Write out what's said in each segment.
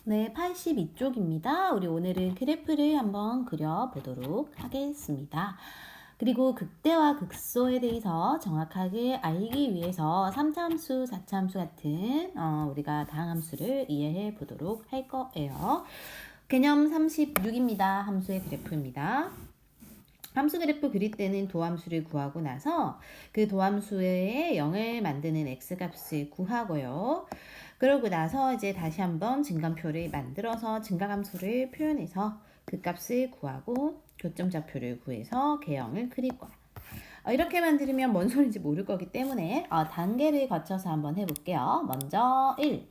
네, 82쪽입니다. 우리 오늘은 그래프를 한번 그려보도록 하겠습니다. 그리고 극대와 극소에 대해서 정확하게 알기 위해서 3차함수, 4차함수 같은 우리가 다항함수를 이해해 보도록 할 거예요. 개념 36입니다. 함수의 그래프입니다. 함수 그래프 그릴 때는 도함수를 구하고 나서 그 도함수에 0을 만드는 x값을 구하고요. 그러고 나서 이제 다시 한번 증감표를 만들어서 증가함수를 표현해서 그 값을 구하고 교점좌표를 구해서 개형을 그릴 거야. 이렇게 만들면 뭔 소리인지 모를 거기 때문에 단계를 거쳐서 한번 해볼게요. 먼저 1.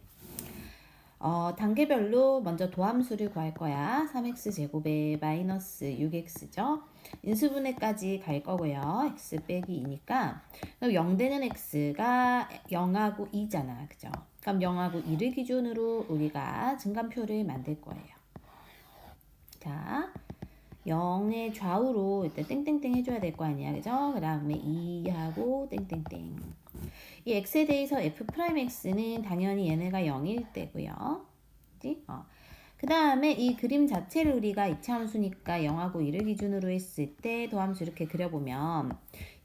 단계별로 먼저 도함수를 구할 거야. 3x제곱에 마이너스 6x죠. 인수분해까지 갈 거고요. x 빼기 2니까 그럼 0 되는 x가 0하고 2잖아. 그죠? 그럼 0하고 2를 기준으로 우리가 증감표를 만들 거예요. 자, 0의 좌우로 일단 땡땡땡 해줘야 될 거 아니야. 그죠? 그 다음에 2하고 땡땡땡. 이 x에 대해서 f'x는 당연히 얘네가 0일 때고요. 그치? 그 다음에 이 그림 자체를 우리가 이차함수니까 0하고 1을 기준으로 했을 때 도함수 이렇게 그려보면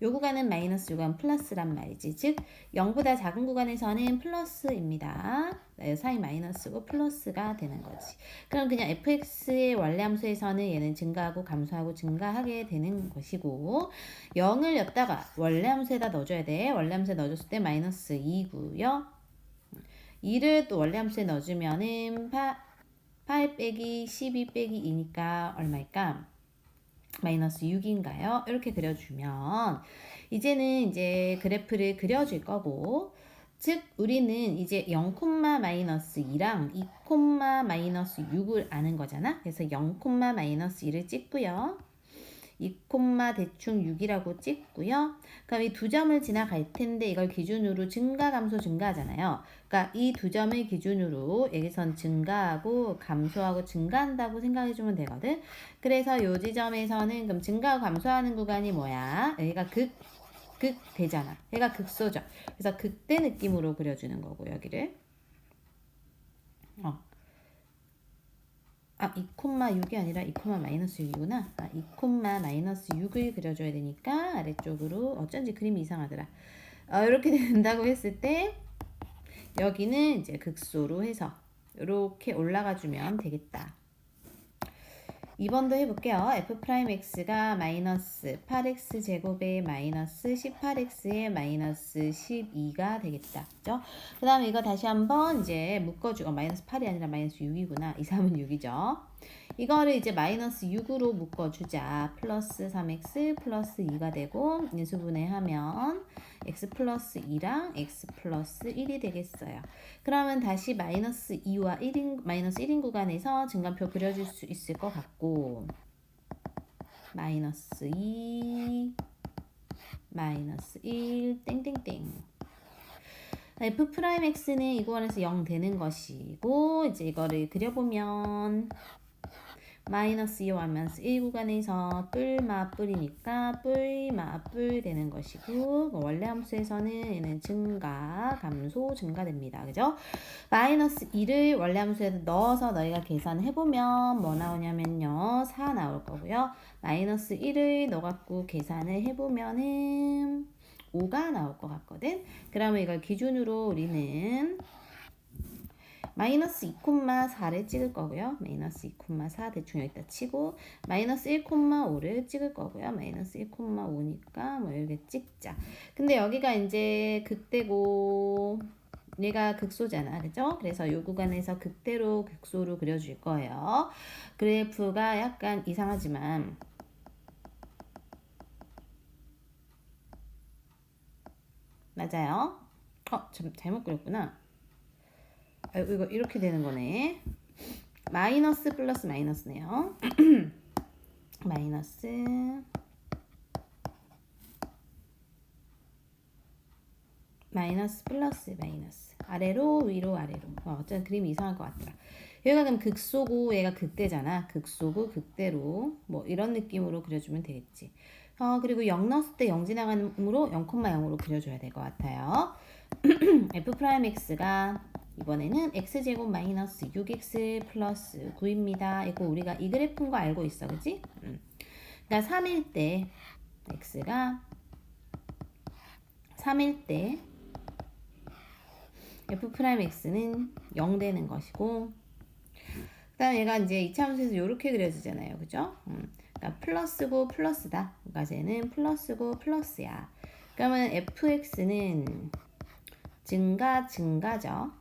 요 구간은 마이너스, 요 구간 플러스란 말이지. 즉 0보다 작은 구간에서는 플러스입니다. 사이 마이너스고 플러스가 되는 거지. 그럼 그냥 fx의 원래 함수에서는 얘는 증가하고 감소하고 증가하게 되는 것이고 0을 였다가 원래 함수에다 넣어줘야 돼. 원래 함수에 넣어줬을 때 마이너스 2고요. 2를 또 원래 함수에 넣어주면은 8 빼기 12 빼기 2니까 얼마일까? 마이너스 6인가요? 이렇게 그려주면 이제는 이제 그래프를 그려줄 거고 즉 우리는 이제 0, 마이너스 2랑 2, 마이너스 6을 아는 거잖아. 그래서 0, 마이너스 2를 찍고요. 2, 대충 6이라고 찍고요. 그럼 이 두 점을 지나갈 텐데 이걸 기준으로 증가, 감소, 증가하잖아요. 그러니까 이 두 점을 기준으로 여기선 증가하고 감소하고 증가한다고 생각해주면 되거든. 그래서 이 지점에서는 그럼 증가하고 감소하는 구간이 뭐야? 여기가 극대잖아. 얘가 극소죠. 그래서 극대 느낌으로 그려주는 거고 여기를. 2, 6이 아니라 2, 마이너스 6이구나. 2, 마이너스 6을 그려줘야 되니까 아래쪽으로 어쩐지 그림이 이상하더라. 이렇게 된다고 했을 때 여기는 이제 극소로 해서 이렇게 올라가 주면 되겠다. 2번도 해볼게요. f'x가 마이너스 8x 제곱에 마이너스 18x에 마이너스 12가 되겠다. 그죠? 그 다음에 이거 다시 한번 이제 묶어주고 마이너스 8이 아니라 마이너스 6이구나. 2, 3은 6이죠. 이거를 이제 마이너스 6으로 묶어주자. 플러스 3x 플러스 2가 되고 인수분해하면 x 플러스 2랑 x 플러스 1이 되겠어요. 그러면 다시 마이너스 2와 1인, 마이너스 1인 구간에서 증감표 그려줄 수 있을 것 같고 마이너스 2 마이너스 1 땡땡땡 f'x는 이 구간에서 0 되는 것이고 이제 이거를 그려보면 마이너스 2와 마이너스 1 구간에서 뿔마뿔이니까 뿔마뿔 되는 것이고 원래 함수에서는 얘는 증가, 감소, 증가됩니다. 그죠? 마이너스 2를 원래 함수에 넣어서 너희가 계산해보면 뭐 나오냐면요. 4 나올 거고요. 마이너스 1을 넣어갖고 계산을 해보면은 5가 나올 것 같거든. 그러면 이걸 기준으로 우리는 마이너스 2,4를 찍을 거고요. 마이너스 2,4 대충 여기다 치고 마이너스 1,5를 찍을 거고요. 마이너스 1,5니까 뭐 이렇게 찍자. 근데 여기가 이제 극대고 얘가 극소잖아. 그죠? 그래서 이 구간에서 극대로 극소로 그려줄 거예요. 그래프가 약간 이상하지만 맞아요. 잘못 그렸구나. 이거 이렇게 되는 거네. 마이너스 플러스 마이너스네요. 마이너스 마이너스 플러스 마이너스 아래로 위로 아래로 어쩐 그림이 이상할 것 같더라. 여기가 그럼 극소고 얘가 극대잖아. 극소고 극대로 뭐 이런 느낌으로 그려주면 되겠지. 그리고 0 넣었을 때 0 지나가므로 0,0으로 그려줘야 될 것 같아요. f'x가 이번에는 x제곱 마이너스 6x 플러스 9입니다. 이거 우리가 이 그래프인 거 알고 있어, 그지? 그러니까 3일 때 x가 3일 때 f'x는 0 되는 것이고, 그 다음에 얘가 이제 이차함수에서 이렇게 그려지잖아요, 그죠? 그러니까 플러스고 플러스다. 그러니까 쟤는 플러스고 플러스야. 그러면 fx는 증가죠.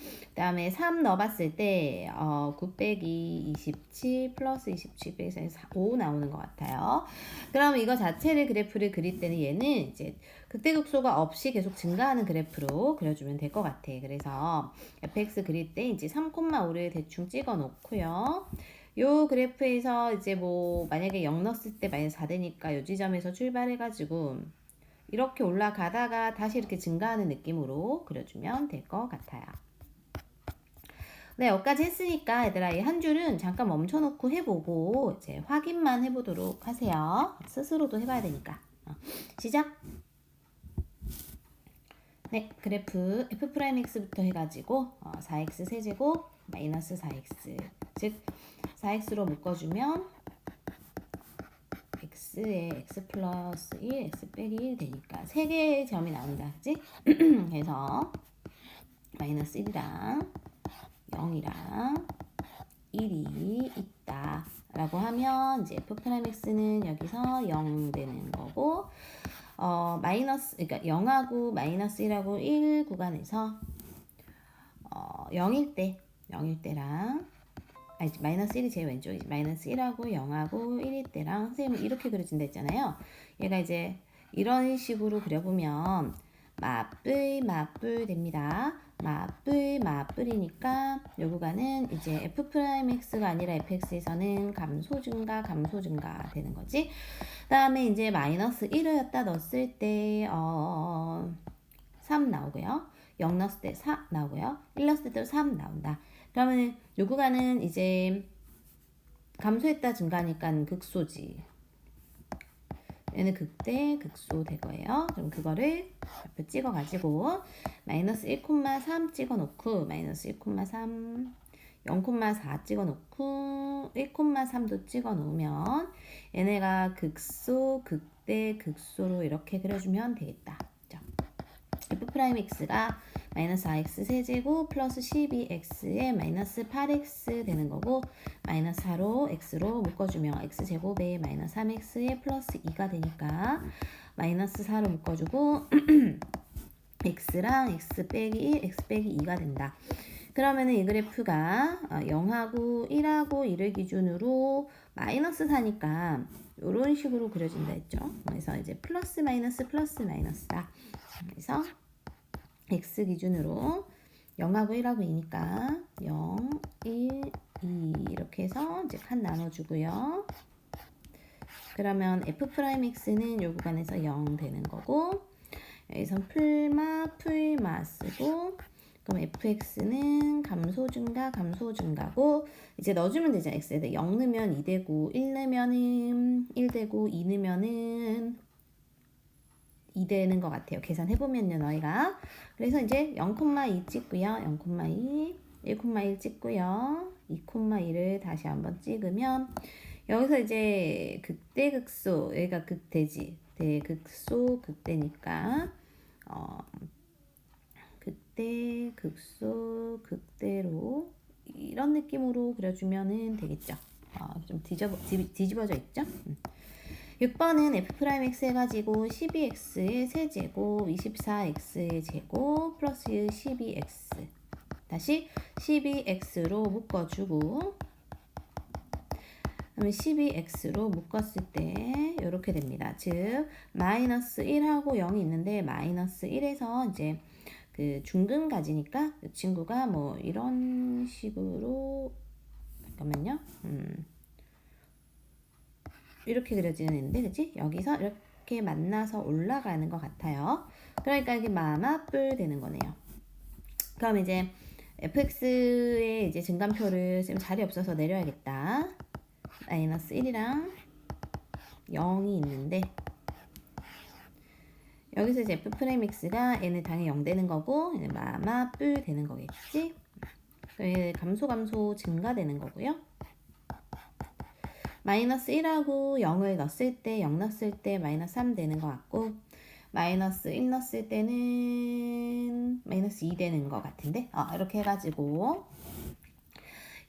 그 다음에 3 넣어봤을 때 9 빼기 27 플러스 27 빼기 5 나오는 것 같아요. 그럼 이거 자체를 그래프를 그릴 때는 얘는 이제 극대극소가 없이 계속 증가하는 그래프로 그려주면 될 것 같아. 그래서 fx 그릴 때 이제 3,5를 대충 찍어 놓고요. 요 그래프에서 이제 뭐 만약에 0 넣었을 때 마이너스 4 되니까 요 지점에서 출발해가지고 이렇게 올라가다가 다시 이렇게 증가하는 느낌으로 그려주면 될 것 같아요. 네, 여기까지 했으니까 얘들아 이 한 줄은 잠깐 멈춰놓고 해보고 이제 확인만 해보도록 하세요. 스스로도 해봐야 되니까. 시작! 네, 그래프 f'x부터 해가지고 4x 세제곱 마이너스 4x 즉 4x로 묶어주면 x에 x 플러스 1, x 빼기 1 되니까 3개의 점이 나온다. 그치? 그래서 마이너스 1이랑 0이랑 1이 있다 라고 하면 이제 f'x는 여기서 0 되는 거고 마이너스, 그러니까 0하고 마이너스 1하고 1 구간에서 0일 때랑 마이너스 1이 제일 왼쪽이지. 마이너스 1하고 0하고 1일 때랑 선생님은 이렇게 그려진다 했잖아요. 얘가 이제 이런 식으로 그려보면 맞불 됩니다. 맞불이니까 요 구간은 이제 f'x가 아니라 fx에서는 감소 증가 되는 거지. 그 다음에 이제 마이너스 1을 갖다 넣었을 때 3 나오고요. 0 넣었을 때 4 나오고요. 1 넣었을 때도 3 나온다. 그러면 요 구간은 이제 감소했다 증가하니까 극소지. 얘는 극대 극소 될 거예요. 그럼 그거를 옆에 찍어가지고 마이너스 1,3 찍어놓고 마이너스 1,3 0,4 찍어놓고 1,3도 찍어놓으면 얘네가 극소 극대 극소로 이렇게 그려주면 되겠다. f'x가 마이너스 4x 세제곱 플러스 12x에 마이너스 8x 되는 거고 마이너스 4로 x로 묶어주면 x제곱에 마이너스 3x에 플러스 2가 되니까 마이너스 4로 묶어주고 x랑 x 빼기 1, x 빼기 2가 된다. 그러면은 이 그래프가 0하고 1하고 2를 기준으로 마이너스 4니까 이런 식으로 그려진다 했죠. 그래서 이제 플러스 마이너스다. 그래서 x 기준으로 0하고 1하고 2니까 0, 1, 2 이렇게 해서 이제 칸 나눠주고요. 그러면 f'x는 요 구간에서 0 되는 거고 여기서 풀마 쓰고 그럼 fx는 감소 증가고 이제 넣어주면 되잖아. x에다 0 넣으면 2 되고 1 넣으면은 1 되고 2 넣으면은 2 되는 것 같아요. 계산해보면요, 너희가. 그래서 이제 0,2 찍고요. 0,2, 1,1 찍고요. 2,2를 다시 한번 찍으면 여기서 이제 극대극소, 여기가 극대지. 대극소, 극대니까 극대극소, 극대로 이런 느낌으로 그려주면 되겠죠. 좀 뒤집어져 있죠? 6번은 f'x 해가지고 12x의 세제곱 24x의 제곱 플러스 12x 다시 12x로 묶어주고 그러면 12x로 묶었을 때 이렇게 됩니다. 즉 마이너스 1하고 0이 있는데 마이너스 1에서 이제 그 중근가지니까 이 친구가 뭐 이런 식으로 잠깐만요. 이렇게 그려지는데 그치? 여기서 이렇게 만나서 올라가는 것 같아요. 그러니까 이게 맞불 되는 거네요. 그럼 이제 fx의 이제 증감표를 지금 자리 없어서 내려야겠다. 마이너스 1이랑 0이 있는데 여기서 이제 f 프라임 x가 얘는 당연히 0 되는 거고 얘는 마마 뿔 되는 거겠지. 얘 감소 증가되는 거고요. 마이너스 1하고 0을 넣었을 때 0 넣었을 때 마이너스 3 되는 것 같고 마이너스 1 넣었을 때는 마이너스 2 되는 것 같은데 이렇게 해가지고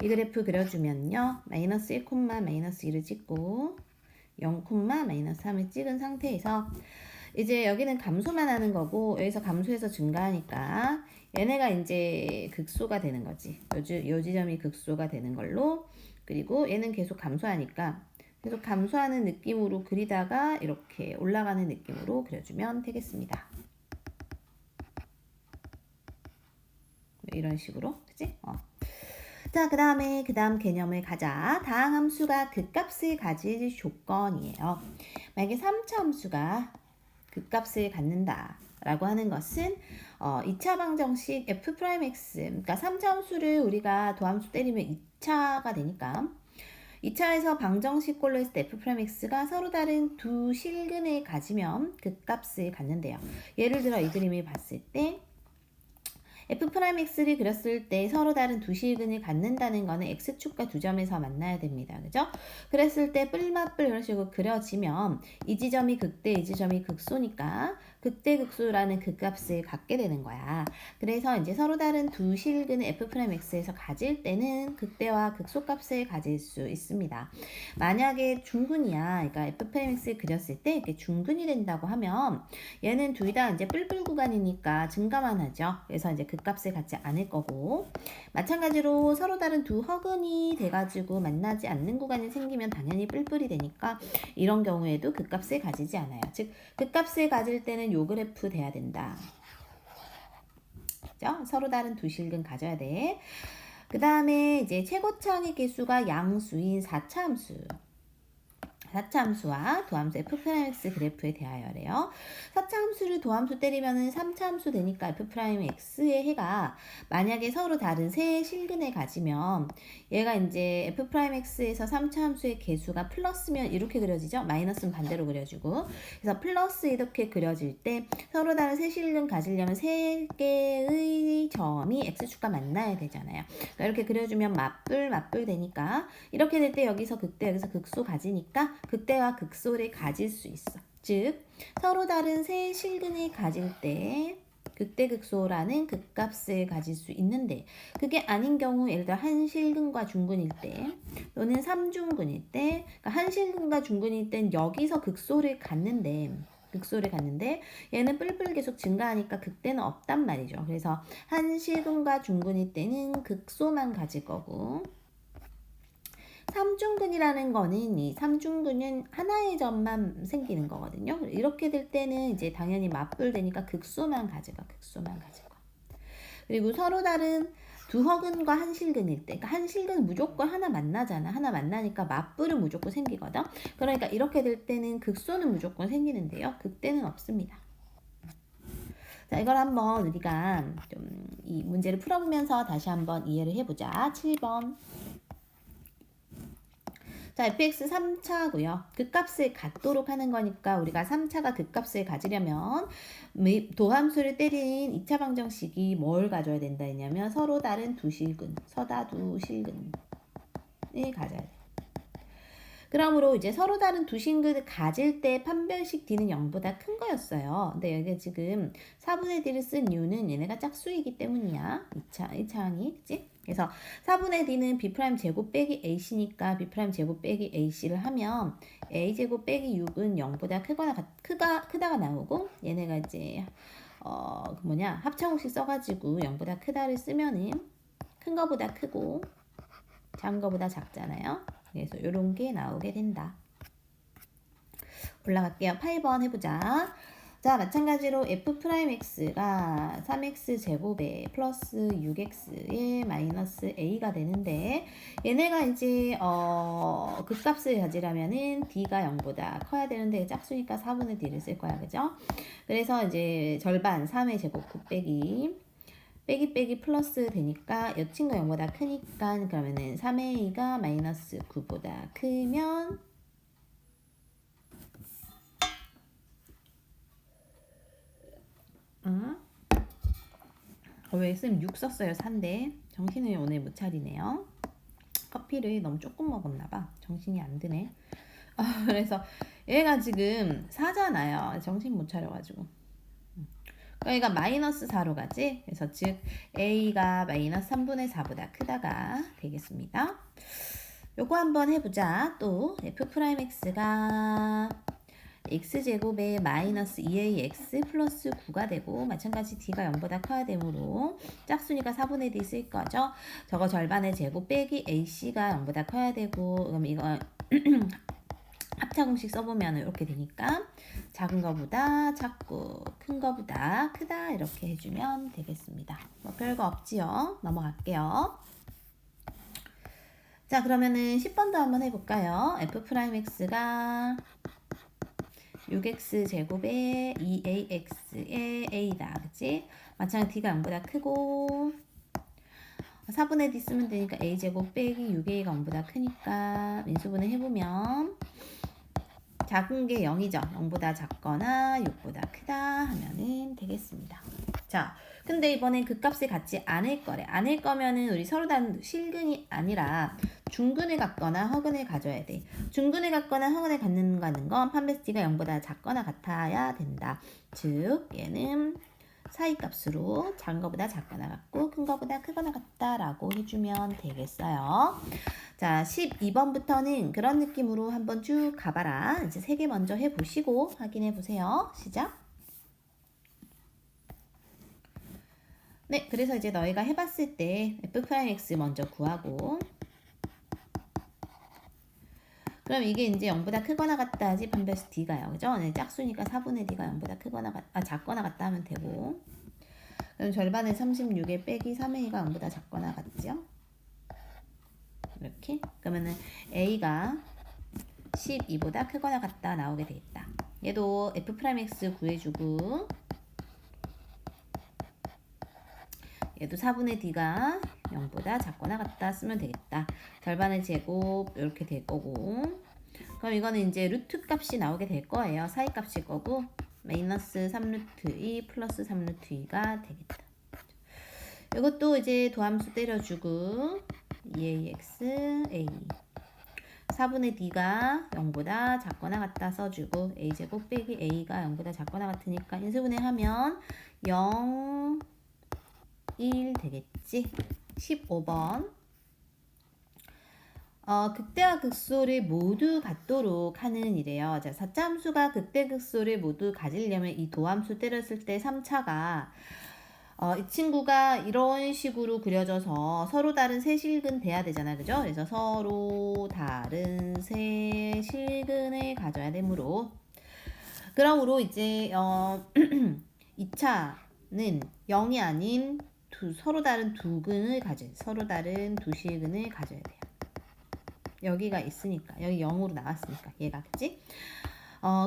이 그래프 그려주면요. 마이너스 1, 마이너스 2를 찍고 0, 마이너스 3을 찍은 상태에서 이제 여기는 감소만 하는 거고 여기서 감소해서 증가하니까 얘네가 이제 극소가 되는 거지. 요 지점이 극소가 되는 걸로 그리고 얘는 계속 감소하니까 계속 감소하는 느낌으로 그리다가 이렇게 올라가는 느낌으로 그려주면 되겠습니다. 이런 식으로 그치? 자, 그 다음 개념을 가자. 다항함수가 극값을 가질 조건이에요. 만약에 3차 함수가 극값을 갖는다 라고 하는 것은 2차 방정식 f'x 그러니까 3차 함수를 우리가 도함수 때리면 2차가 되니까 2차에서 방정식꼴로 했을 때 f'x가 서로 다른 두 실근을 가지면 극값을 갖는데요. 예를 들어 이 그림을 봤을 때 f'x를 그렸을 때 서로 다른 두 실근을 갖는다는 거는 x축과 두 점에서 만나야 됩니다. 그죠? 그랬을 때 뿔맛뿔 이런 식으로 그려지면 이 지점이 극대, 이 지점이 극소니까 극대 극소라는 극값을 갖게 되는 거야. 그래서 이제 서로 다른 두 실근을 f'x에서 가질 때는 극대와 극소값을 가질 수 있습니다. 만약에 중근이야. 그러니까 f'x를 그렸을 때 이렇게 중근이 된다고 하면 얘는 둘 다 이제 뿔뿔 구간이니까 증가만 하죠. 그래서 이제 극값을 갖지 않을 거고 마찬가지로 서로 다른 두 허근이 돼가지고 만나지 않는 구간이 생기면 당연히 뿔뿔이 되니까 이런 경우에도 극값을 가지지 않아요. 즉 극값을 가질 때는 요 그래프 돼야 된다. 그죠? 서로 다른 두 실근 가져야 돼. 그 다음에 이제 최고차항의 개수가 양수인 4차 함수. 4차 함수와 도함수 f'x 그래프에 대하여래요. 4차 함수를 도함수 때리면은 3차 함수 되니까 f'x의 해가 만약에 서로 다른 세 실근을 가지면 얘가 이제 f'x에서 3차 함수의 개수가 플러스면 이렇게 그려지죠. 마이너스는 반대로 그려지고 그래서 플러스 이렇게 그려질 때 서로 다른 세 실근 가지려면 세 개의 점이 x축과 만나야 되잖아요. 그러니까 이렇게 그려주면 맞불 되니까 이렇게 될 때 여기서 극대 여기서 극소 가지니까 극대와 극소를 가질 수 있어. 즉 서로 다른 세 실근을 가질 때 극대 극소라는 극값을 가질 수 있는데 그게 아닌 경우 예를 들어 한 실근과 중근일 때 또는 3중근일 때 그러니까 한 실근과 중근일 땐 여기서 극소를 갖는데 얘는 뿔뿔 계속 증가하니까 극대는 없단 말이죠. 그래서 한 실근과 중근일 때는 극소만 가질 거고 3중근이라는 거는 이 3중근은 하나의 점만 생기는 거거든요. 이렇게 될 때는 이제 당연히 맞불 되니까 극소만 가져가. 그리고 서로 다른 두 허근과 한 실근일 때, 그러니까 한 실근 무조건 하나 만나잖아. 하나 만나니까 맞불은 무조건 생기거든. 그러니까 이렇게 될 때는 극소는 무조건 생기는데요. 극대는 없습니다. 자, 이걸 한번 우리가 좀 이 문제를 풀어보면서 다시 한번 이해를 해보자. 7번. 자, fx 3차고요. 극값을 갖도록 하는 거니까 우리가 3차가 극값을 가지려면 도함수를 때린 2차 방정식이 뭘 가져야 된다 했냐면 서로 다른 두 실근, 서다두 실근을 가져야 돼. 그러므로 이제 서로 다른 두 실근을 가질 때 판별식 D는 0보다 큰 거였어요. 근데 여기 지금 4분의 D를 쓴 이유는 얘네가 짝수이기 때문이야. 1차항이, 그치? 그래서 4분의 D는 B' 제곱 빼기 AC니까 B' 제곱 빼기 AC를 하면 A 제곱 빼기 6은 0보다 크다가 나오고 얘네가 이제 합창공식 써가지고 0보다 크다를 쓰면은 큰 거보다 크고 작은 거보다 작잖아요. 그래서 이런 게 나오게 된다. 올라갈게요. 8번 해보자. 자, 마찬가지로 f'x가 3x 제곱에 플러스 6x에 마이너스 a가 되는데 얘네가 이제 극값을 가지려면은 d가 0보다 커야 되는데 짝수니까 4분의 d를 쓸 거야. 그죠? 그래서 이제 절반 3의 제곱 9 빼기 플러스 되니까 여 친구 0보다 크니까 그러면은 3a가 마이너스 9보다 크면 왜 쌤 6 썼어요? 4인데 정신을 오늘 못 차리네요. 커피를 너무 조금 먹었나봐. 정신이 안 드네. 그래서 얘가 지금 4잖아요. 정신 못 차려가지고. 그러니까 마이너스 4로 가지. 그래서 즉 A가 마이너스 3분의 4보다 크다가 되겠습니다. 요거 한번 해보자. 또 F'X가 x제곱에 마이너스 2ax 플러스 9가 되고 마찬가지 d가 0보다 커야 되므로 짝수니까 4분의 d 쓸 거죠. 저거 절반의 제곱 빼기 ac가 0보다 커야 되고 그럼 이거 합차 공식 써보면 이렇게 되니까 작은 거보다 작고 큰 거보다 크다 이렇게 해주면 되겠습니다. 뭐 별거 없지요. 넘어갈게요. 자 그러면은 10번도 한번 해볼까요? F'X가 6x 제곱에 2ax의 a다. 그치? 마찬가지 d가 0보다 크고 4분의 d 쓰면 되니까 a 제곱 빼기 6a가 0보다 크니까 민수분해 해보면 작은 게 0이죠. 0보다 작거나 6보다 크다 하면은 되겠습니다. 자, 근데 이번엔 그 값을 갖지 않을 거래. 않을 거면은 우리 서로 다른 실근이 아니라 중근을 갖거나 허근을 가져야 돼. 중근을 갖거나 허근을 갖는다는 건 판별식 d가 0보다 작거나 같아야 된다. 즉 얘는 사이값으로 작은 거보다 작거나 같고 큰 거보다 크거나 같다라고 해주면 되겠어요. 자 12번부터는 그런 느낌으로 한번 쭉 가봐라. 이제 3개 먼저 해보시고 확인해 보세요. 시작. 네, 그래서 이제 너희가 해봤을 때 F'X 먼저 구하고 그럼 이게 이제 0보다 크거나 같다 하지 판별식 D가요. 그죠? 네, 짝수니까 4분의 D가 0보다 크거나 작거나 같다 하면 되고 그럼 절반의 36에 빼기 3A가 0보다 작거나 같죠? 이렇게 그러면은 A가 12보다 크거나 같다 나오게 되겠다. 얘도 F'X 구해주고 얘도 4분의 D가 0보다 작거나 같다 쓰면 되겠다. 절반의 제곱 이렇게 될 거고 그럼 이거는 이제 루트 값이 나오게 될 거예요. 사이 값일 거고 마이너스 3루트 2 플러스 3루트 2가 되겠다. 이것도 이제 도함수 때려주고 2ax a 4분의 d가 0보다 작거나 같다 써주고 a제곱 빼기 a가 0보다 작거나 같으니까 인수분해하면 0 1 되겠지. 15번 극대와 극소를 모두 갖도록 하는 이래요. 자, 4차 함수가 극대 극소를 모두 가지려면 이 도함수 때렸을 때 3차가 이 친구가 이런 식으로 그려져서 서로 다른 세 실근 돼야 되잖아. 그죠? 그래서 서로 다른 세 실근을 가져야 되므로 그러므로 이제 2차는 0이 아닌 서로 다른 서로 다른 두 실근을 가져야 돼요. 여기가 있으니까 여기 0으로 나왔으니까 얘가 그치?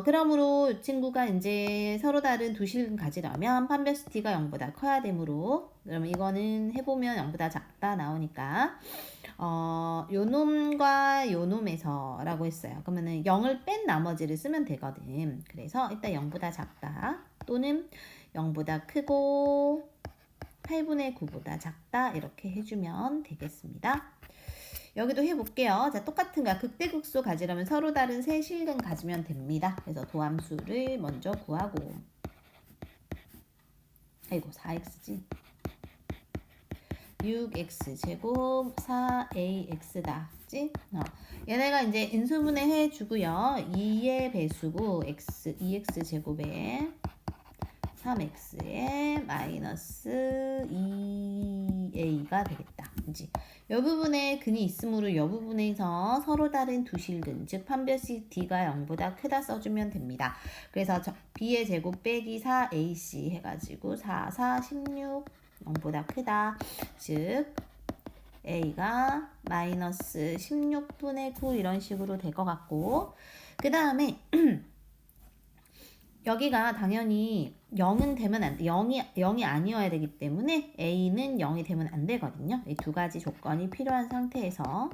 그러므로 이 친구가 이제 서로 다른 두 실근 가지려면 판별식 D가 0보다 커야 되므로 그러면 이거는 해보면 0보다 작다 나오니까 요 놈과 요 놈에서 라고 했어요. 그러면은 0을 뺀 나머지를 쓰면 되거든. 그래서 일단 0보다 작다 또는 0보다 크고 8분의 9보다 작다 이렇게 해주면 되겠습니다. 여기도 해볼게요. 자, 똑같은 거야. 극대극소 가지려면 서로 다른 세 실근 가지면 됩니다. 그래서 도함수를 먼저 구하고 아이고 4x지 6x 제곱 4ax다 그치? 얘네가 이제 인수분해 해주고요. 2의 배수고 2x 제곱에 3x에 마이너스 2a가 되겠다. 그치? 이 부분에 근이 있으므로 이 부분에서 서로 다른 두 실근, 즉 판별식 D가 0보다 크다 써주면 됩니다. 그래서 B의 제곱 빼기 4AC 해가지고 4, 4, 16, 0보다 크다. 즉 A가 마이너스 16분의 9 이런 식으로 될 것 같고 그 다음에 여기가 당연히 0은 되면 안 돼. 0이 아니어야 되기 때문에 A는 0이 되면 안 되거든요. 이 두 가지 조건이 필요한 상태에서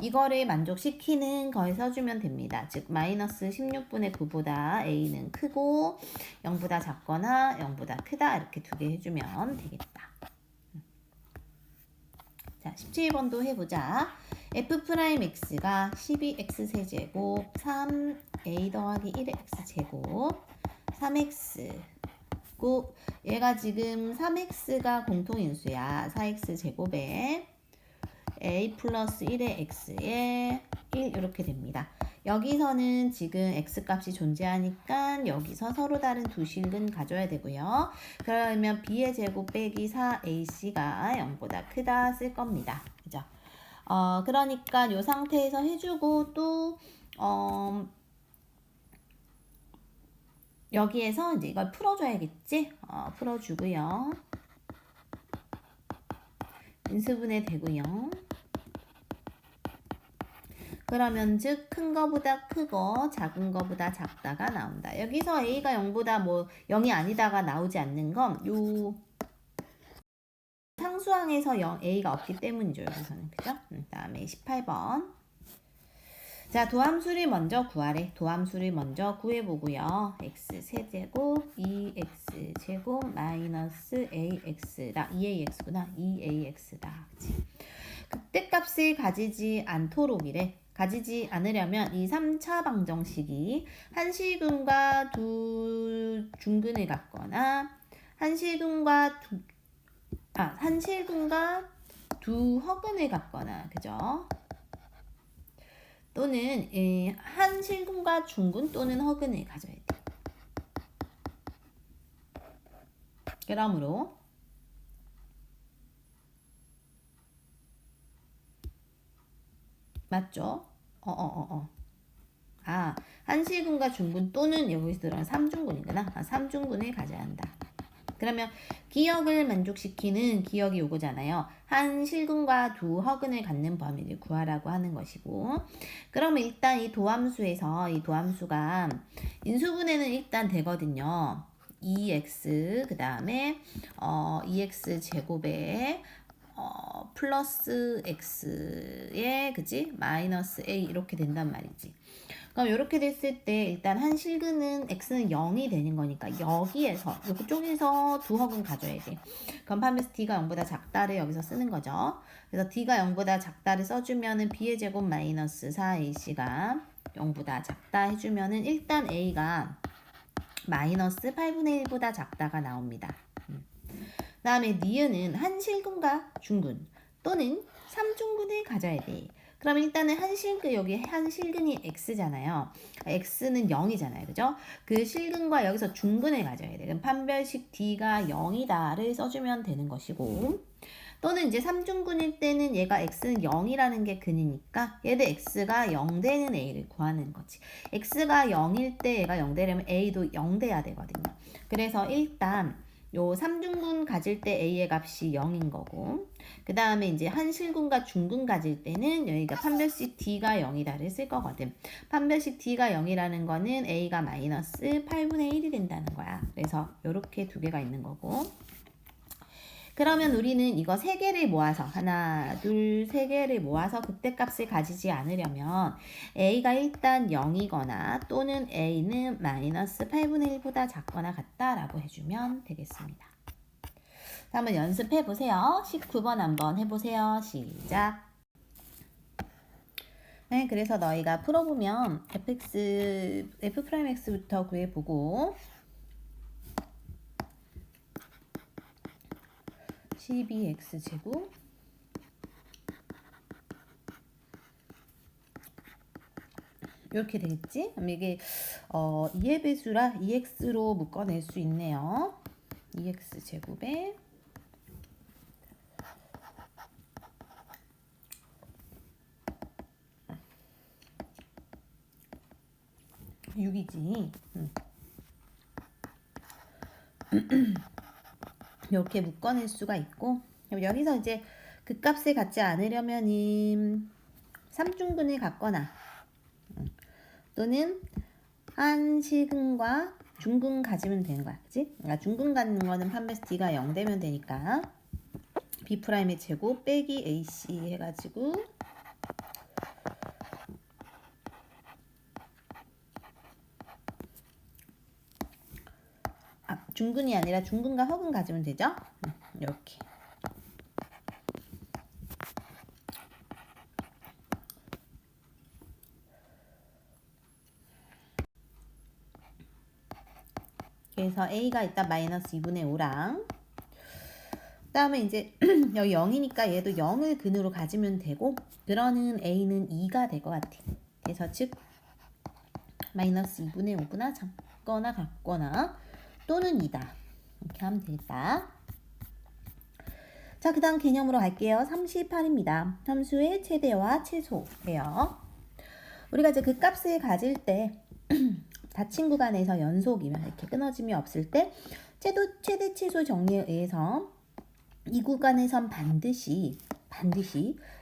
이거를 만족시키는 거에 써주면 됩니다. 즉 마이너스 16분의 9보다 a는 크고 0보다 작거나 0보다 크다 이렇게 두 개 해주면 되겠다. 자, 17번도 해보자. f'x가 12x 세제곱 3a 더하기 1x 제곱 3x 고 얘가 지금 3x가 공통인수야. 4x 제곱에 a 플러스 1의 x에 1 이렇게 됩니다. 여기서는 지금 x값이 존재하니까 여기서 서로 다른 두 식은 가져야 되고요. 그러면 b의 제곱 빼기 4ac가 0보다 크다 쓸 겁니다. 그죠? 그러니까 이 상태에서 해주고 또 여기에서 이제 이걸 풀어줘야겠지? 풀어주고요. 인수분해 되고요. 그러면 즉 큰 거보다 크고 작은 거보다 작다가 나온다. 여기서 a가 0보다 뭐 0이 아니다가 나오지 않는 건 요 상수항에서 a가 없기 때문이죠. 여기서는. 그죠? 다음에 18번. 자, 도함수를 먼저 구하래. 도함수를 먼저 구해보고요. x 세제곱 2x 제곱 마이너스 ax다. 2ax구나. 2ax다. 그치? 극대값을 가지지 않도록이래. 가지지 않으려면 이 3차 방정식이 한 실근과 두 중근을 갖거나 한 실근과 두 허근을 갖거나 그죠? 또는 한 실근과 중근 또는 허근을 가져야 돼. 그러므로 맞죠? 한 실근과 중근 또는 여기서 들어간 3중근이구나. 3중근을 가져야 한다. 그러면 기역을 만족시키는 기역이 요거잖아요. 한 실근과 두 허근을 갖는 범위를 구하라고 하는 것이고, 그러면 일단 이 도함수에서 이 도함수가 인수분해는 일단 되거든요. 2x 그 다음에 2x 제곱에 플러스 x에 그지 마이너스 a 이렇게 된단 말이지. 그럼 이렇게 됐을 때 일단 한 실근은 x는 0이 되는 거니까 여기에서 이쪽에서 두 허근 가져야 돼. 그럼 판별식 d가 0보다 작다를 여기서 쓰는 거죠. 그래서 d가 0보다 작다를 써주면은 b의 제곱 마이너스 4ac가 0보다 작다 해주면은 일단 a가 마이너스 8분의 1보다 작다가 나옵니다. 그 다음에 니은은 한 실근과 중근 또는 3중근을 가져야 돼. 그럼 일단은 여기 한 실근이 x잖아요. x는 0이잖아요. 그죠? 그 실근과 여기서 중근을 가져야 돼. 그럼 판별식 d가 0이다를 써주면 되는 것이고, 또는 이제 3중근일 때는 얘가 x는 0이라는 게 근이니까 얘도 x가 0 되는 a를 구하는 거지. x가 0일 때 얘가 0 되려면 a도 0 돼야 되거든요. 그래서 일단 요 3중근 가질 때 a의 값이 0인 거고, 그 다음에 이제 한 실근과 중근 가질 때는 여기가 판별식 d가 0이다를 쓸 거거든. 판별식 d가 0이라는 거는 a가 마이너스 8분의 1이 된다는 거야. 그래서 요렇게 두 개가 있는 거고, 그러면 우리는 이거 세 개를 모아서 하나, 둘, 세 개를 모아서 극대값을 가지지 않으려면 a가 일단 0이거나 또는 a는 마이너스 8분의 1보다 작거나 같다라고 해주면 되겠습니다. 자, 한번 연습해 보세요. 19번 한번 해보세요. 시작. 네, 그래서 너희가 풀어보면 f'x부터 구해보고 12x 제곱 이렇게 되겠지? 그럼 이게 2의 배수라 2x로 묶어낼 수 있네요. 2x 제곱에 6이지. 이렇게 묶어낼 수가 있고, 여기서 이제 그 값을 갖지 않으려면은 3중근을 갖거나 또는 한 실근과 중근 가지면 되는 거야. 그치? 그러니까 중근 갖는 거는 판별식 d가 0 되면 되니까 b'의 제곱 빼기 ac 해가지고 중근이 아니라 중근과 허근 가지면 되죠. 이렇게. 그래서 a가 일단 마이너스 2분의 5랑 그 다음에 이제 여기 0이니까 얘도 0을 근으로 가지면 되고 그러는 a는 2가 될 것 같아. 그래서 즉 마이너스 2분의 5구나 작거나 같거나 또는 2다. 이렇게 하면 되겠다. 자, 그 다음 개념으로 갈게요. 38입니다. 함수의 최대와 최소예요. 우리가 이제 그 값을 가질 때 닫힌 구간에서 연속이면 이렇게 끊어짐이 없을 때 최대 최소 정리에 의해서 이 구간에선 반드시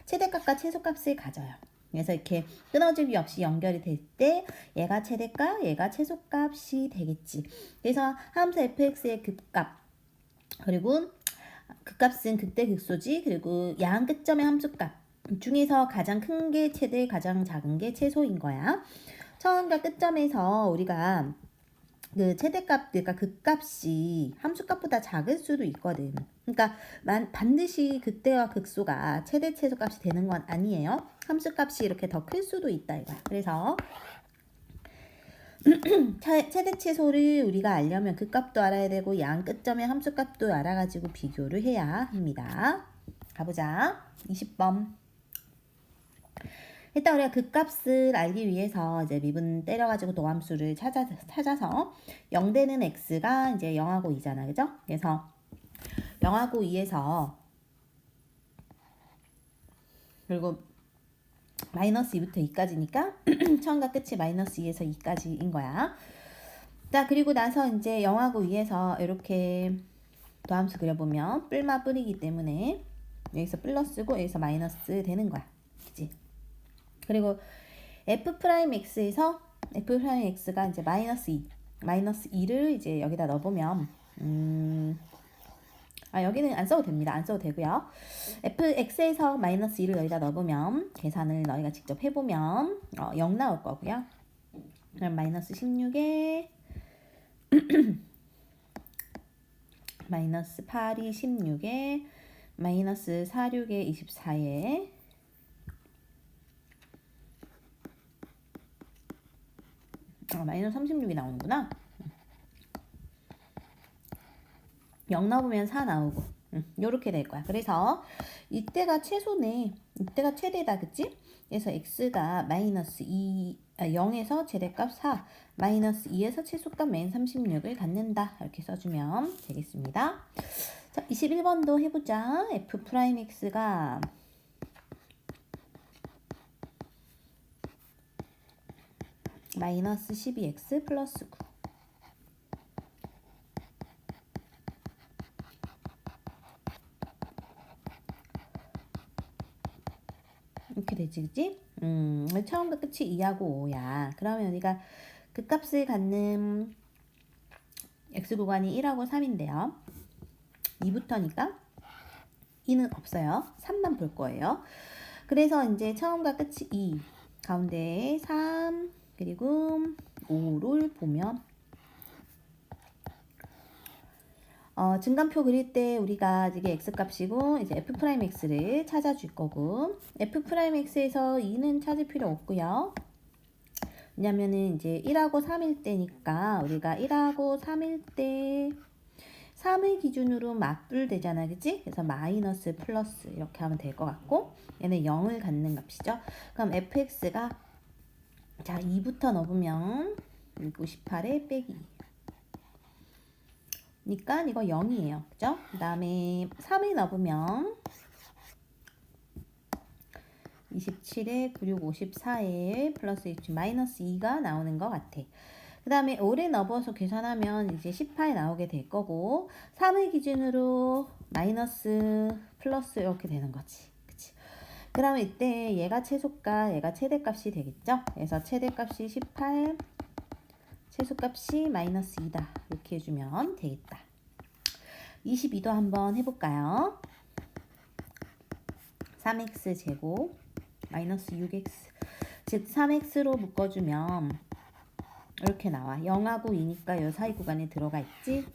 최대값과 최소값을 가져요. 그래서 이렇게 끊어짐이 없이 연결이 될 때 얘가 최대값, 얘가 최소값이 되겠지. 그래서 함수 fx의 극값 그리고 극값은 극대극소지. 그리고 야한 끝점의 함수값 중에서 가장 큰 게 최대, 가장 작은 게 최소인 거야. 처음과 끝점에서 우리가 그 최대값, 그러니까 극값이 함수값보다 작을 수도 있거든. 그러니까 반드시 극대와 극소가 최대, 최소값이 되는 건 아니에요. 함수값이 이렇게 더 클 수도 있다 이거야. 그래서 최대 최소를 우리가 알려면 극값도 알아야 되고 양 끝점의 함수값도 알아가지고 비교를 해야 합니다. 가보자. 20번. 일단 우리가 극값을 알기 위해서 이제 미분 때려가지고 도함수를 찾아서 0되는 x가 이제 0하고 2잖아. 그죠? 그래서 0하고 2에서 그리고 마이너스 2부터 2까지니까 처음과 끝이 마이너스 2에서 2까지인 거야. 자, 그리고 나서 이제 0하고 2에서 이렇게 도함수 그려보면 뿔마 뿔이기 때문에 여기서 플러스고 여기서 마이너스 되는 거야. 그치? 그리고 f'x에서 f'x가 이제 마이너스 2를 이제 여기다 넣어보면 여기는 안 써도 됩니다. 안 써도 되고요. fx에서 마이너스 2를 여기다 넣어보면 계산을 너희가 직접 해보면 0 나올 거고요. 그럼 마이너스 16에 마이너스 8이 16에 마이너스 46에 24에 마이너스 36이 나오는구나. 0 나오면 4 나오고 요렇게 될 거야. 그래서 이때가 최소네. 이때가 최대다. 그치? 그래서 x가 마이너스 0에서 최대값 4 마이너스 2에서 최소값 맨 36을 갖는다. 이렇게 써주면 되겠습니다. 자, 21번도 해보자. f'x가 마이너스 12x 플러스 9 이렇게 되지, 그치? 처음과 끝이 2하고 5야. 그러면 우리가 그 값을 갖는 x 구간이 1하고 3인데요. 2부터니까 2는 없어요. 3만 볼 거예요. 그래서 이제 처음과 끝이 2, 가운데에 3, 그리고 5를 보면 증간표 그릴 때 우리가 이게 x값이고 이제 f'x를 찾아줄 거고 f'x에서 2는 찾을 필요 없고요. 왜냐면은 이제 1하고 3일 때니까 우리가 1하고 3일 때 3을 기준으로 맞불 되잖아. 그치? 그래서 마이너스 플러스 이렇게 하면 될 것 같고 얘는 0을 갖는 값이죠. 그럼 fx가 자 2부터 넣어보면 58에 빼기 니까 이거 0이에요. 그죠? 그 다음에 3을 넣어보면 27에 96, 54에 플러스 1, 마이너스 2가 나오는 것 같아. 그 다음에 5를 넣어서 계산하면 이제 18 나오게 될 거고 3을 기준으로 마이너스 플러스 이렇게 되는 거지. 그치? 그러면 이때 얘가 최소값, 얘가 최대값이 되겠죠? 그래서 최대값이 18, 최소값이 마이너스 2다. 이렇게 해주면 되겠다. 22도 한번 해볼까요? 3x 제곱 마이너스 6x 즉 3x로 묶어주면 이렇게 나와. 0하고 2니까 이 사이 구간에 들어가 있지.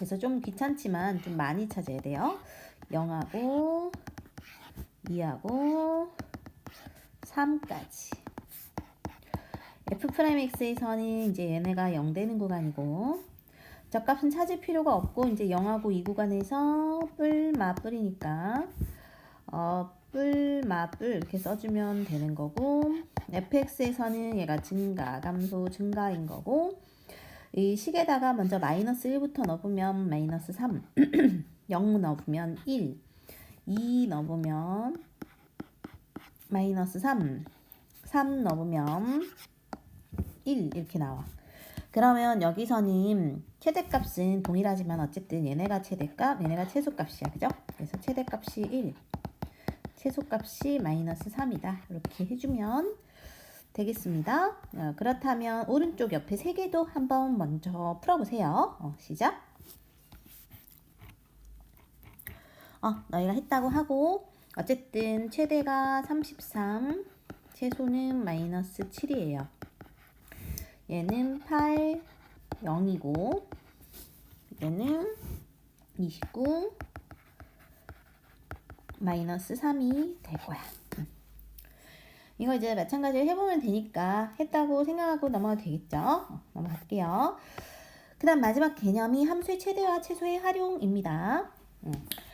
그래서 좀 귀찮지만 좀 많이 찾아야 돼요. 0하고 2하고 3까지. F'X에서는 이제 얘네가 0 되는 구간이고 적값은 찾을 필요가 없고 이제 0하고 2 구간에서 뿔마뿔이니까 뿔마뿔 이렇게 써주면 되는 거고 fx에서는 얘가 증가, 감소, 증가인 거고 이 식에다가 먼저 마이너스 1부터 넣어보면 마이너스 3 0 넣어보면 1 2 넣어보면 마이너스 3 3 넣어보면 1 이렇게 나와. 그러면 여기서는 최대값은 동일하지만 어쨌든 얘네가 최대값, 얘네가 최소값이야. 그죠? 그래서 최대값이 1, 최소값이 마이너스 3이다. 이렇게 해주면 되겠습니다. 그렇다면 오른쪽 옆에 3개도 한번 먼저 풀어보세요. 시작. 너희가 했다고 하고 어쨌든 최대가 33, 최소는 마이너스 7이에요. 얘는 8, 0이고 얘는 29, 마이너스 3이 될 거야. 이거 이제 마찬가지로 해보면 되니까 했다고 생각하고 넘어가도 되겠죠? 넘어갈게요. 그 다음 마지막 개념이 함수의 최대와 최소의 활용입니다.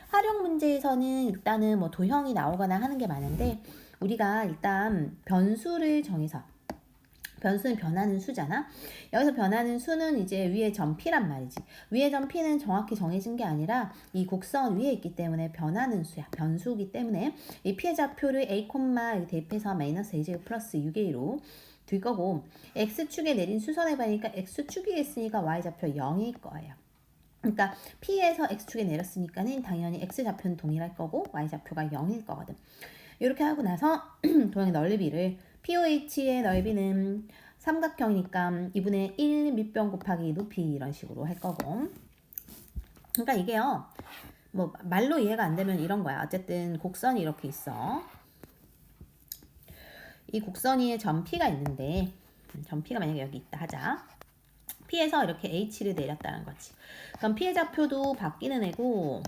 활용 문제에서는 일단은 뭐 도형이 나오거나 하는 게 많은데 우리가 일단 변수를 정해서 변수는 변하는 수잖아. 여기서 변하는 수는 이제 위에 점 P란 말이지. 위에 점 P는 정확히 정해진 게 아니라 이 곡선 위에 있기 때문에 변하는 수야. 변수이기 때문에 이 P의 좌표를 A, 대입해서 마이너스 A제곱 플러스 6A로 둘 거고 X축에 내린 수선해 보니까 X축이겠으니까 Y좌표 0일 거예요. 그러니까 P에서 X축에 내렸으니까는 당연히 X좌표는 동일할 거고 Y좌표가 0일 거거든. 이렇게 하고 나서 도형의 넓이를 POH의 넓이는 삼각형이니까 2분의 1 밑변 곱하기 높이 이런 식으로 할 거고 그러니까 이게요 뭐 말로 이해가 안 되면 이런 거야. 어쨌든 곡선이 이렇게 있어. 이 곡선 위에 점 P가 있는데 점 P가 만약에 여기 있다 하자. P에서 이렇게 H를 내렸다는 거지. 그럼 P의 좌표도 바뀌는 애고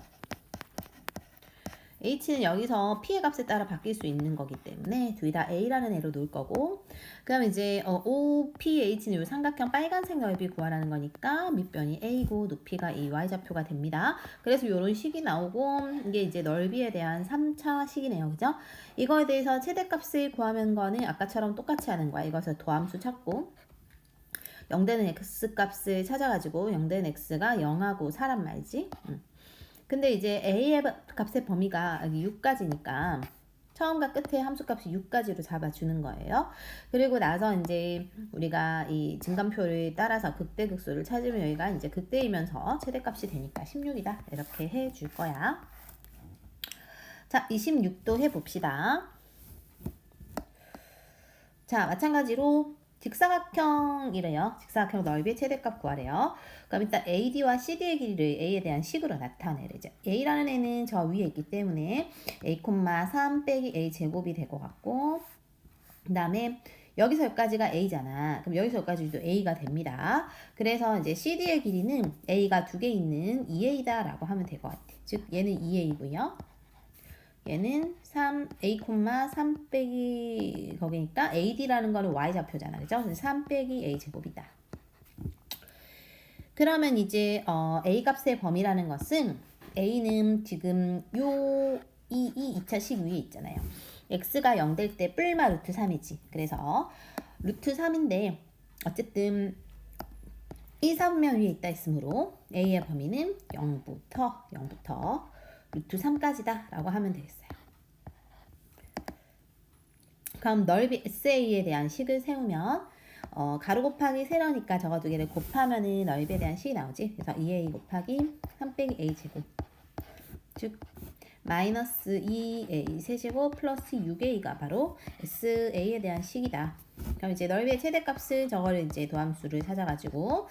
H는 여기서 P의 값에 따라 바뀔 수 있는 거기 때문에 둘 다 A라는 애로 놓을 거고 그럼 이제 OPH는 이 삼각형 빨간색 넓이 구하라는 거니까 밑변이 A고 높이가 이 Y좌표가 됩니다. 그래서 이런 식이 나오고 이게 이제 넓이에 대한 3차 식이네요. 그죠? 이거에 대해서 최대값을 구하는 거는 아까처럼 똑같이 하는 거야. 이것을 도함수 찾고 0되는 X값을 찾아가지고 0되는 X가 0하고 4란 말이지. 근데 이제 A의 값의 범위가 여기 6까지니까 처음과 끝에 함수값이 6까지로 잡아주는 거예요. 그리고 나서 이제 우리가 이 증감표를 따라서 극대극소를 찾으면 여기가 이제 극대이면서 최대값이 되니까 16이다. 이렇게 해줄 거야. 자, 26도 해봅시다. 자, 마찬가지로 직사각형이래요. 직사각형 넓이의 최대값 구하래요. 그럼 일단 AD와 CD의 길이를 A에 대한 식으로 나타내래죠. A라는 애는 저 위에 있기 때문에 A,3 빼기 A 제곱이 될 것 같고 그 다음에 여기서 여기까지가 A잖아. 그럼 여기서 여기까지도 A가 됩니다. 그래서 이제 CD의 길이는 A가 2개 있는 2A다 라고 하면 될 것 같아. 즉 얘는 2A고요. 얘는 3 빼기 거기니까 AD라는 거는 Y좌표잖아. 그죠? 그래서 3 빼기 A제곱이다. 그러면 이제 A 값의 범위라는 것은 A는 지금 요 2차 식 위에 있잖아요. X가 0 될 때 뿔마 루트 3이지. 그래서 루트 3인데 어쨌든 1, 4분면 위에 있다 했으므로 A의 범위는 0부터 루트 3까지다 라고 하면 되겠어요. 그럼 넓이 SA에 대한 식을 세우면 가로 곱하기 세로니까 저거 두 개를 곱하면은 넓이에 대한 식이 나오지. 그래서 2A 곱하기 3 빼기 A 제곱 즉 마이너스 2A 세제곱 플러스 6A가 바로 SA에 대한 식이다. 그럼 이제 넓이의 최대값을 저거를 이제 도함수를 찾아가지고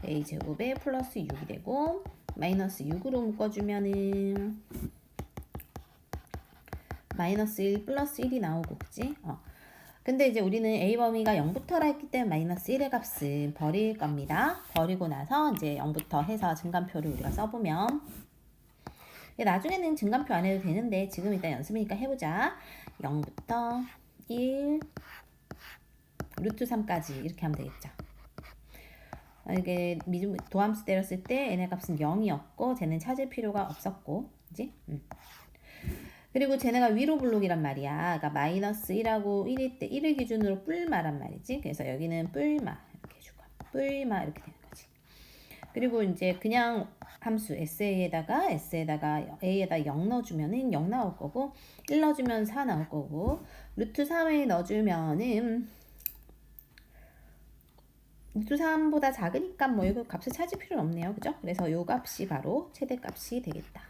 A 제곱에 플러스 6이 되고 마이너스 6으로 묶어주면은 마이너스 1 플러스 1이 나오고 그치? 근데 이제 우리는 a 범위가 0부터라 했기 때문에 마이너스 1의 값은 버릴 겁니다. 버리고 나서 이제 0부터 해서 증간표를 우리가 써보면 나중에는 증간표 안 해도 되는데 지금 일단 연습이니까 해보자. 0부터 1 루트 3까지 이렇게 하면 되겠죠. 이게 도함수 때렸을 때 n의 값은 0이었고 쟤는 찾을 필요가 없었고, 그지? 그리고 쟤네가 위로 블록이란 말이야. 그러니까 마이너스 1하고 1일 때 1을 기준으로 뿔마란 말이지. 그래서 여기는 뿔마 이렇게 해주고 뿔마 이렇게 되는 거지. 그리고 이제 그냥 함수 SA에다가 A에다 0 넣어주면은 0 나올 거고 1 넣어주면 4 나올 거고 루트 3에 넣어주면은 루트 3보다 작으니까 뭐 이거 값을 찾을 필요는 없네요. 그죠? 그래서 요 값이 바로 최대값이 되겠다.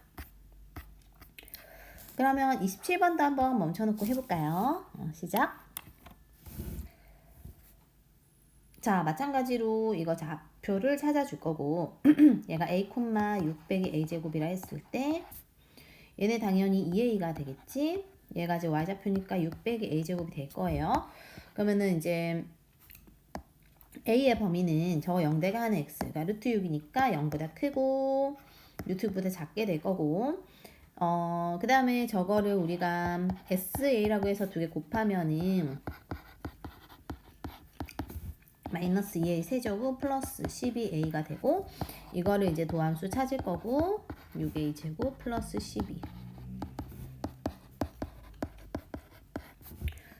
그러면 27번도 한번 멈춰놓고 해볼까요? 시작. 자, 마찬가지로 이거 좌표를 찾아줄 거고 얘가 a, 6 빼기 a제곱이라 했을 때 얘네 당연히 2a가 되겠지. 얘가 이제 y좌표니까 6 빼기 a제곱이 될 거예요. 그러면은 이제 a의 범위는 저 0대가 하는 x가 루트 6이니까 0보다 크고 루트 6보다 작게 될 거고 그 다음에 저거를 우리가 SA라고 해서 두 개 곱하면은 마이너스 2A 세제곱 플러스 12A가 되고 이거를 이제 도함수 찾을 거고 6A 제곱 플러스 12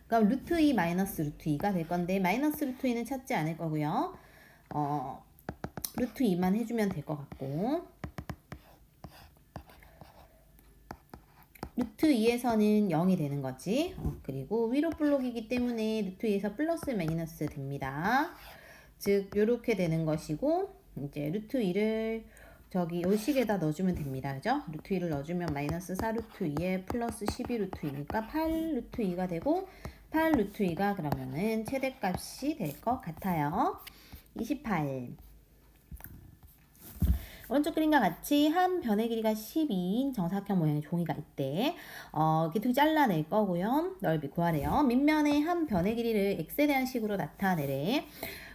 그럼 루트 2 마이너스 루트 2가 될 건데 마이너스 루트 2는 찾지 않을 거고요. 루트 2만 해주면 될 것 같고 루트 2에서는 0이 되는 거지. 그리고 위로 블록이기 때문에 루트 2에서 플러스 마이너스 됩니다. 즉 요렇게 되는 것이고 이제 루트 2를 저기 요 식에다 넣어주면 됩니다. 그죠? 루트 2를 넣어주면 마이너스 4 루트 2에 플러스 12 루트 2니까 8 루트 2가 되고 8 루트 2가 그러면은 최대값이 될 것 같아요. 28 오른쪽 그림과 같이 한 변의 길이가 12인 정사각형 모양의 종이가 있대. 기둥 잘라낼 거고요. 넓이 구하래요. 밑면의 한 변의 길이를 x에 대한 식으로 나타내래.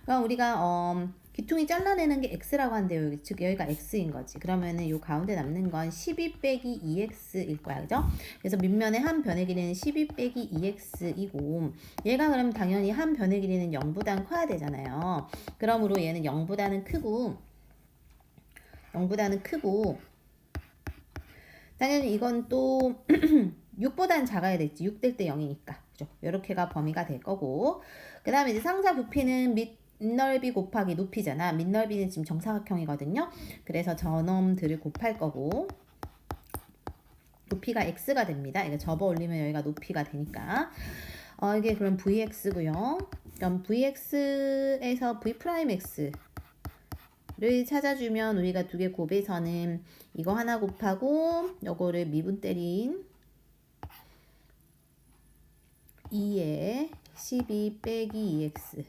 그럼 우리가 기둥이 잘라내는 게 x라고 한대요. 즉 여기가 x인 거지. 그러면은 요 가운데 남는 건 12 빼기 2x일 거야. 그죠? 그래서 밑면의 한 변의 길이는 12 빼기 2x이고 얘가 그럼 당연히 한 변의 길이는 0보다는 커야 되잖아요. 그러므로 얘는 0보다는 크고 당연히 이건 또 6보다는 작아야 되지. 6 될 때 0이니까. 그죠? 요렇게가 범위가 될 거고 그 다음에 이제 상사 부피는 밑넓이 곱하기 높이잖아. 밑넓이는 지금 정사각형이거든요. 그래서 저놈들을 곱할 거고 높이가 x가 됩니다. 이거 접어 올리면 여기가 높이가 되니까 이게 그럼 vx고요. 그럼 vx에서 v'x 를 찾아주면 우리가 두 개 곱해서는 이거 하나 곱하고 요거를 미분 때린 2에 12 빼기 2x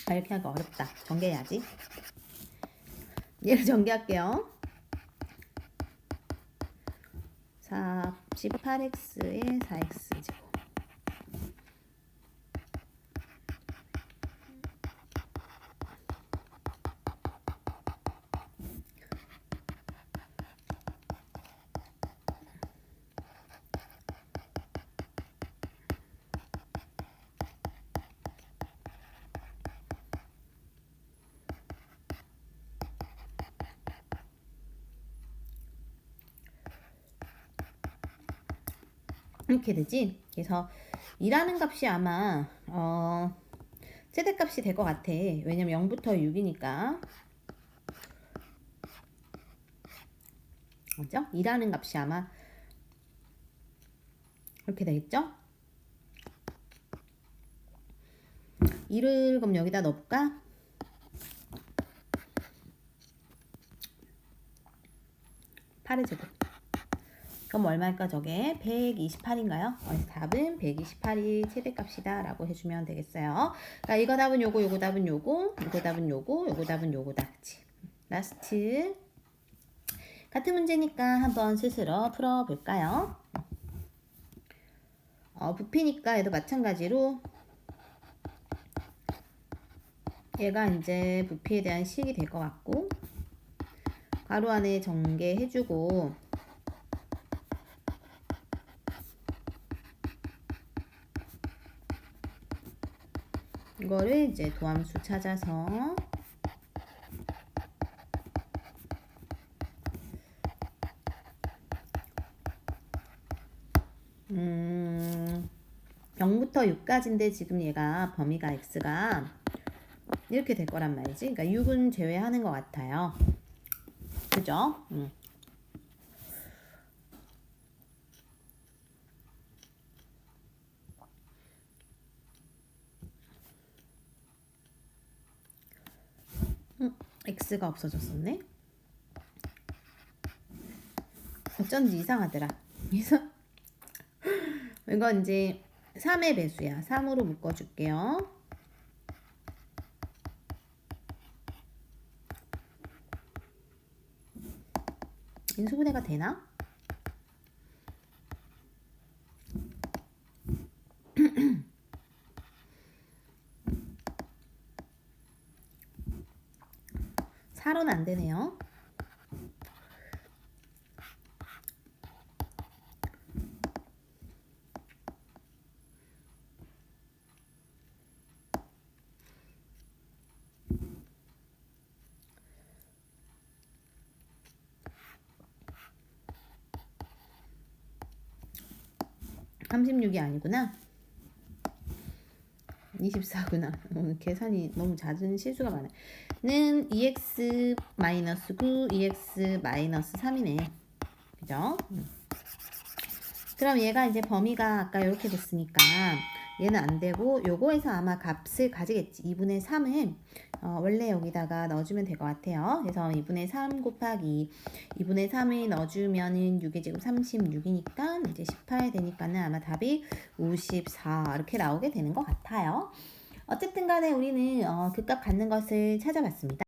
이렇게 하기가 어렵다. 전개해야지. 얘를 전개할게요. 18x에 4x 제곱 이렇게 되지. 그래서 2라는 값이 아마 최대값이 될 것 같아. 왜냐면 0부터 6이니까. 그죠? 2라는 값이 아마 이렇게 되겠죠? 2를 그럼 여기다 넣을까? (8의 제곱) 그럼 얼마일까 저게? 128인가요? 답은 128이 최대값이다 라고 해주면 되겠어요. 그러니까 이거 답은 요거, 요거 답은 요거, 이거 답은 요거, 요거 답은 요거다. 그치? 라스트 같은 문제니까 한번 스스로 풀어볼까요? 부피니까 얘도 마찬가지로 얘가 이제 부피에 대한 식이 될 것 같고, 가로 안에 전개해주고, 이거를 이제 도함수 찾아서 음, 0부터 6까지인데 지금 얘가 범위가 x가 이렇게 될 거란 말이지. 그러니까 6은 제외하는 것 같아요. 그죠? x가 없어졌었네. 어쩐지 이상하더라. 그래서 이거 이제 3의 배수야. 3으로 묶어줄게요. 인수분해가 되나? 사로는 안 되네요. (36이) 아니구나. 24구나. 오늘 계산이 너무 잦은 실수가 많아요. 는 2x-9, 2x-3이네. 그죠? 그럼 얘가 이제 범위가 아까 이렇게 됐으니까 얘는 안 되고 요거에서 아마 값을 가지겠지. 2분의 3을 원래 여기다가 넣어주면 될 것 같아요. 그래서 2분의 3 곱하기 2분의 3을 넣어주면은 6의 제곱 36이니까 이제 18 되니까는 아마 답이 54 이렇게 나오게 되는 것 같아요. 어쨌든 간에 우리는 그 값 갖는 것을 찾아봤습니다.